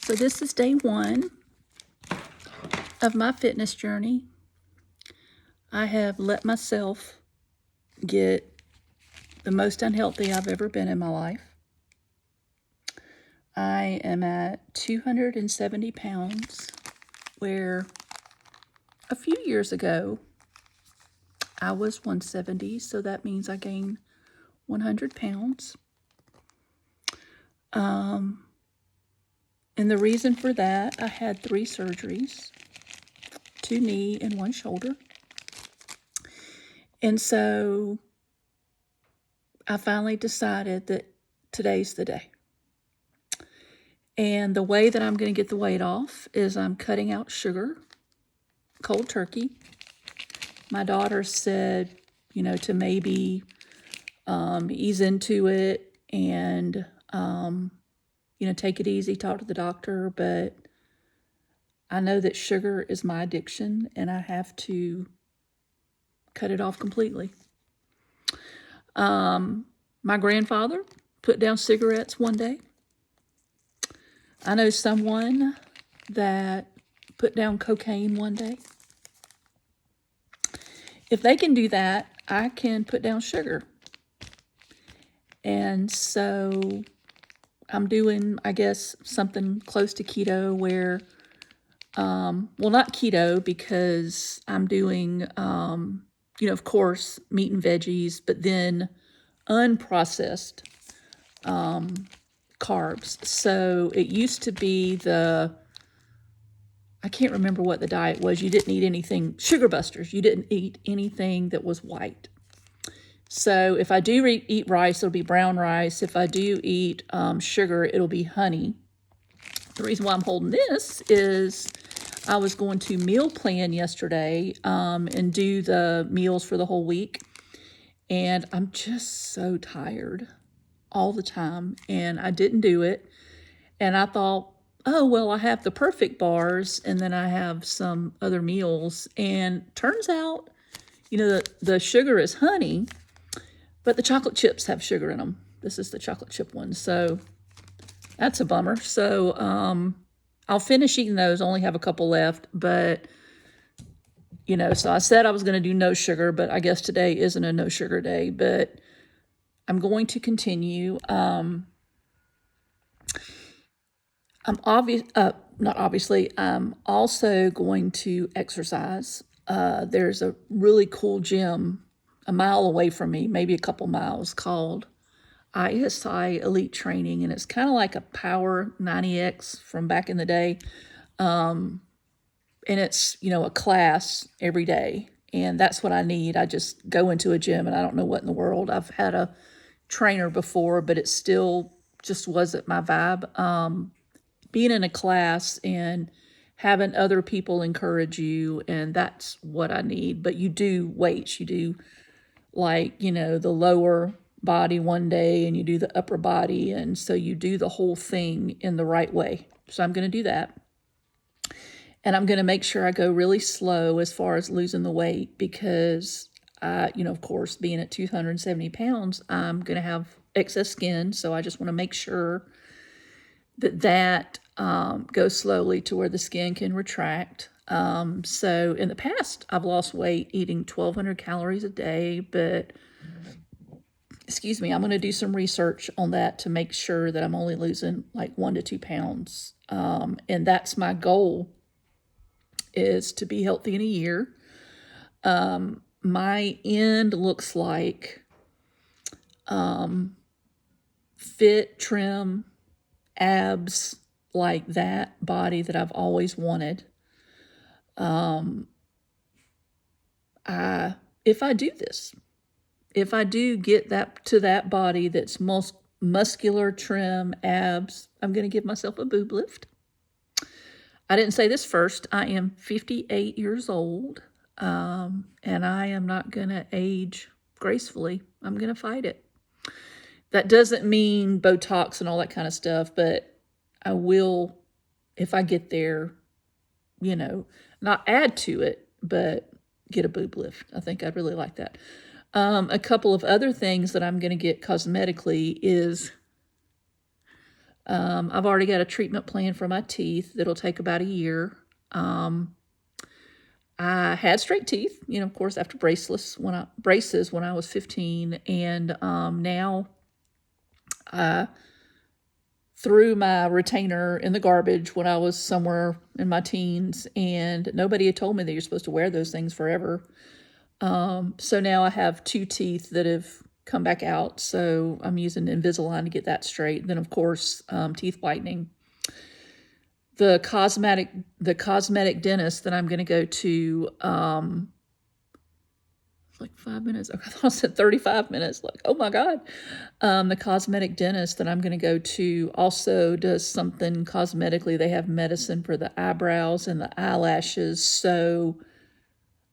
So this is day 1 of my fitness journey. I have let myself get the most unhealthy I've ever been in my life. I am at 270 pounds, where a few years ago I was 170, so that means I gained 100 pounds. And the reason for that, I had 3 surgeries, 2 knee and 1 shoulder. And so I finally decided that today's the day. And the way that I'm going to get the weight off is I'm cutting out sugar, cold turkey. My daughter said, to maybe ease into it and, take it easy, talk to the doctor. But I know that sugar is my addiction and I have to cut it off completely. My grandfather put down cigarettes one day. I know someone that put down cocaine one day. If they can do that, I can put down sugar. And so I'm doing, I guess, something close to keto where, not keto, because I'm doing, of course, meat and veggies, but then unprocessed carbs. So it used to be I can't remember what the diet was. You didn't eat anything, sugar busters. You didn't eat anything that was white. So if I do eat rice, it'll be brown rice. If I do eat sugar, it'll be honey. The reason why I'm holding this is I was going to meal plan yesterday and do the meals for the whole week. And I'm just so tired all the time. And I didn't do it. And I thought, oh, well, I have the perfect bars and then I have some other meals. And turns out, the sugar is honey, but the chocolate chips have sugar in them. This is the chocolate chip one. So that's a bummer. So I'll finish eating those. I only have a couple left. But, so I said I was going to do no sugar, but I guess today isn't a no sugar day. But I'm going to continue. I'm also going to exercise. There's a really cool gym a mile away from me, maybe a couple miles, called ISI Elite Training, and it's kind of like a Power 90X from back in the day. And it's, a class every day, and that's what I need. I just go into a gym and I don't know what in the world. I've had a trainer before, but it still just wasn't my vibe. Being in a class and having other people encourage you, and that's what I need. But you do weights. You do the lower body one day and you do the upper body. And so you do the whole thing in the right way. So I'm going to do that. And I'm going to make sure I go really slow as far as losing the weight because, of course, being at 270 pounds, I'm going to have excess skin. So I just want to make sure that goes slowly to where the skin can retract. So in the past, I've lost weight eating 1,200 calories a day, but I'm going to do some research on that to make sure that I'm only losing like 1 to 2 pounds. And that's my goal, is to be healthy in a year. My end looks like fit, trim, abs, like that body that I've always wanted. If I do this, if I do get that body that's most muscular, trim, abs, I'm going to give myself a boob lift. I didn't say this first. I am 58 years old, and I am not going to age gracefully. I'm going to fight it. That doesn't mean Botox and all that kind of stuff, but I will, if I get there, not add to it, but get a boob lift. I think I'd really like that. A couple of other things that I'm going to get cosmetically is I've already got a treatment plan for my teeth that'll take about a year. I had straight teeth, of course, after braces when I was 15, and now I threw my retainer in the garbage when I was somewhere in my teens, and nobody had told me that you're supposed to wear those things forever. So now I have two teeth that have come back out, so I'm using Invisalign to get that straight. Then, of course, teeth whitening. The cosmetic dentist that I'm going to go to, like 5 minutes. Okay, I thought I said 35 minutes. Like, oh my God. The cosmetic dentist that I'm going to go to also does something cosmetically. They have medicine for the eyebrows and the eyelashes. So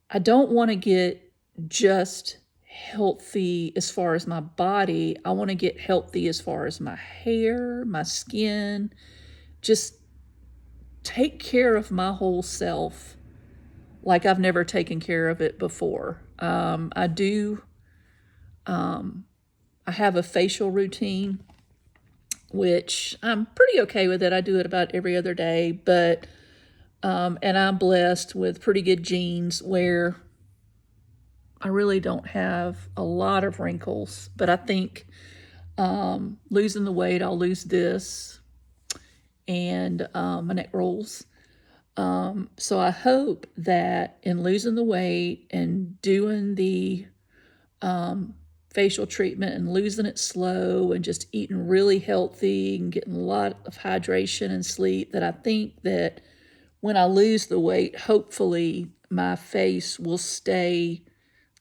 I don't want to get just healthy as far as my body. I want to get healthy as far as my hair, my skin, just take care of my whole self like I've never taken care of it before. I have a facial routine, which I'm pretty okay with it. I do it about every other day, but and I'm blessed with pretty good genes where I really don't have a lot of wrinkles, but I think losing the weight, I'll lose this, and my neck rolls. So I hope that in losing the weight and doing the facial treatment and losing it slow and just eating really healthy and getting a lot of hydration and sleep, that I think that when I lose the weight, hopefully my face will stay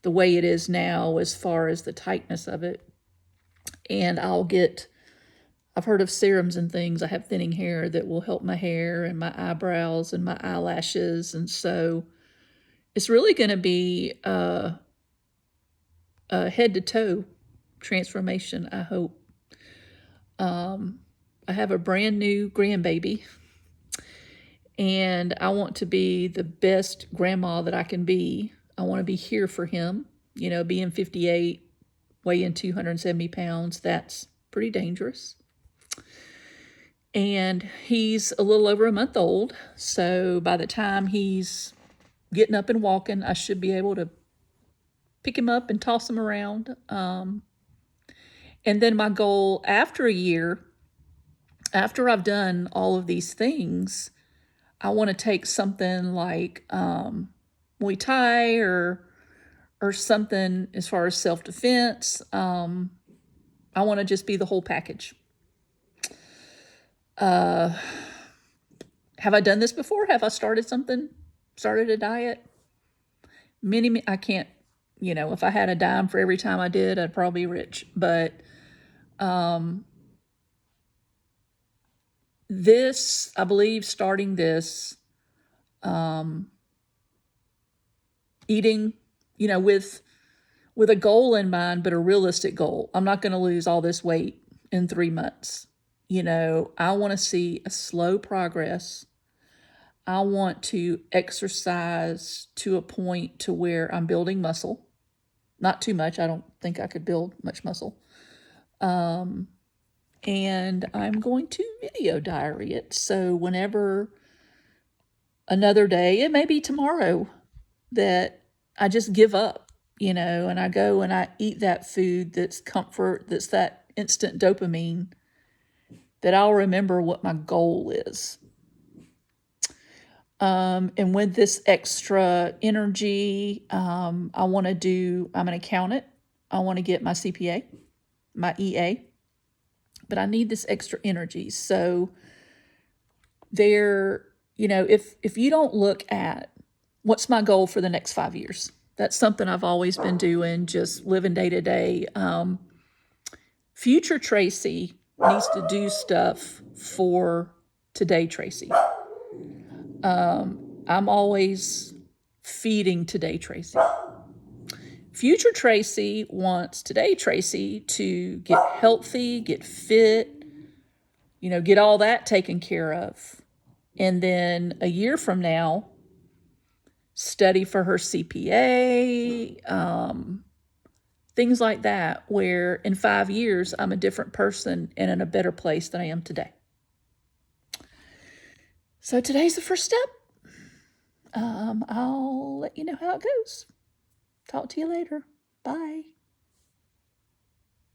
the way it is now as far as the tightness of it. And I've heard of serums and things. I have thinning hair that will help my hair and my eyebrows and my eyelashes. And so it's really going to be a head to toe transformation, I hope. I have a brand new grandbaby, and I want to be the best grandma that I can be. I want to be here for him. Being 58, weighing 270 pounds, that's pretty dangerous. And he's a little over a month old, so by the time he's getting up and walking, I should be able to pick him up and toss him around. And then my goal after a year, after I've done all of these things, I want to take something like Muay Thai or something as far as self-defense. I want to just be the whole package. Have I done this before? Have I started a diet? I can't, if I had a dime for every time I did, I'd probably be rich. But this, I believe, starting this, eating, with a goal in mind, but a realistic goal. I'm not going to lose all this weight in 3 months. I want to see a slow progress. I want to exercise to a point to where I'm building muscle. Not too much. I don't think I could build much muscle. And I'm going to video diary it. So whenever another day, it may be tomorrow, that I just give up, and I go and I eat that food that's comfort, that's that instant dopamine, that I'll remember what my goal is. And with this extra energy, I'm an accountant. I want to get my CPA, my EA, but I need this extra energy. So if you don't look at what's my goal for the next 5 years, that's something I've always been doing, just living day to day. Future Tracy needs to do stuff for today Tracy. I'm always feeding today Tracy. Future Tracy wants today Tracy to get healthy, get fit, get all that taken care of. And then a year from now, study for her CPA, things like that, where in 5 years, I'm a different person and in a better place than I am today. So today's the first step. I'll let you know how it goes. Talk to you later. Bye.